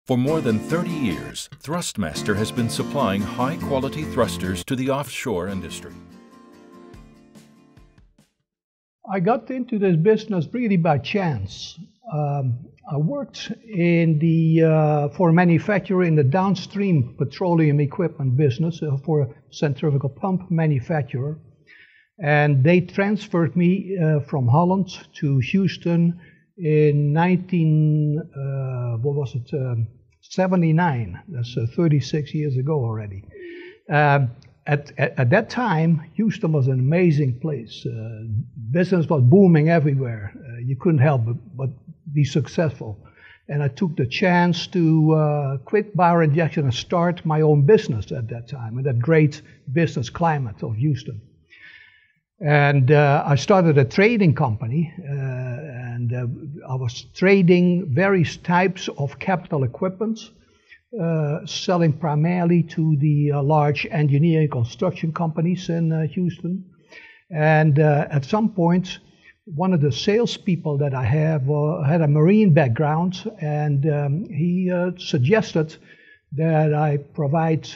For more than 30 years, Thrustmaster has been supplying high-quality thrusters to the offshore industry. I got into this business really by chance. I worked for a manufacturer in the downstream petroleum equipment business for a centrifugal pump manufacturer. And they transferred me from Holland to Houston in 79. That's 36 years ago already. At that time, Houston was an amazing place. Business was booming everywhere. You couldn't help but be successful. And I took the chance to quit Bauer Injection and start my own business at that time, in that great business climate of Houston. And I started a trading company, and I was trading various types of capital equipment, selling primarily to the large engineering construction companies in Houston. And at some point, one of the salespeople that I have had a marine background, and he suggested that I provide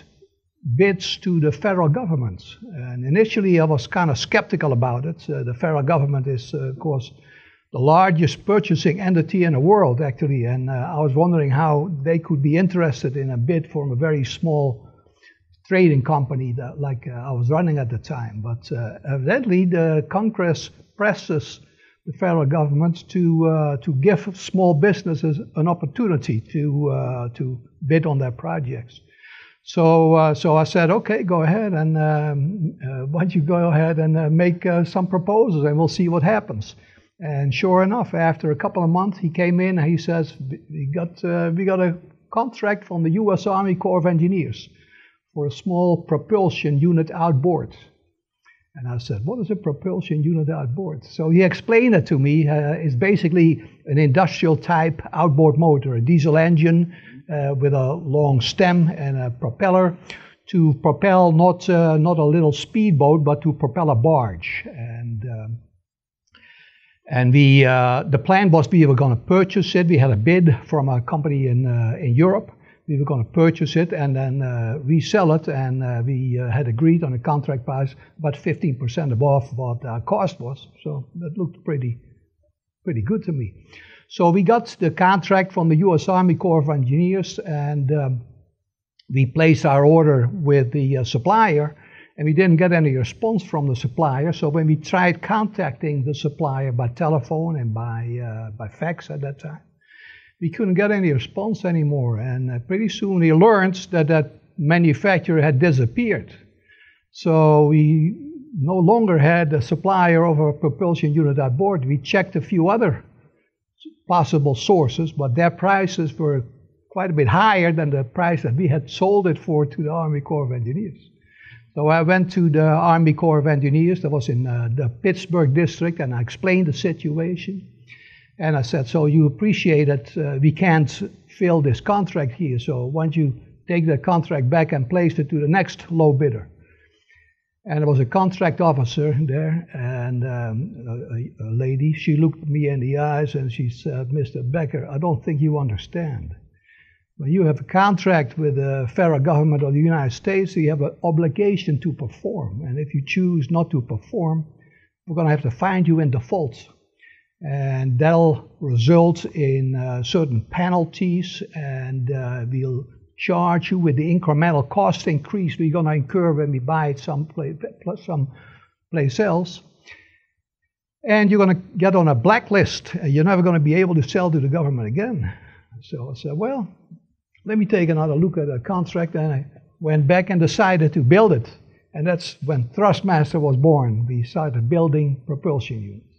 bids to the federal government. And initially I was kind of skeptical about it. The federal government is, of course, the largest purchasing entity in the world, actually, and I was wondering how they could be interested in a bid from a very small trading company that, I was running at the time. But evidently the Congress presses the federal government to give small businesses an opportunity to bid on their projects. So I said, okay, go ahead, and why don't you go ahead and make some proposals, and we'll see what happens. And sure enough, after a couple of months, he came in and he says, we got a contract from the U.S. Army Corps of Engineers for a small propulsion unit outboard. And I said, what is a propulsion unit outboard? So he explained it to me. It's basically an industrial type outboard motor, a diesel engine with a long stem and a propeller to propel not a little speedboat, but to propel a barge. And the plan was we were going to purchase it. We had a bid from a company in Europe. We were going to purchase it and then resell it, and we had agreed on a contract price about 15% above what our cost was. So that looked pretty good to me. So we got the contract from the U.S. Army Corps of Engineers, and we placed our order with the supplier, and we didn't get any response from the supplier. So when we tried contacting the supplier by telephone and by fax at that time, we couldn't get any response anymore. And pretty soon we learned that manufacturer had disappeared. So we no longer had a supplier of a propulsion unit outboard. We checked a few other possible sources, but their prices were quite a bit higher than the price that we had sold it for to the Army Corps of Engineers. So I went to the Army Corps of Engineers that was in the Pittsburgh district, and I explained the situation. And I said, so you appreciate that we can't fill this contract here, so why don't you take the contract back and place it to the next low bidder? And there was a contract officer there, and a lady. She looked me in the eyes and she said, Mr. Bekker, I don't think you understand. When you have a contract with the federal government of the United States, you have an obligation to perform. And if you choose not to perform, we're going to have to find you in default. And that'll result in certain penalties, and we'll charge you with the incremental cost increase we're going to incur when we buy it someplace else. And you're going to get on a blacklist. You're never going to be able to sell to the government again. So I said, well, let me take another look at the contract. And I went back and decided to build it. And that's when Thrustmaster was born. We started building propulsion units.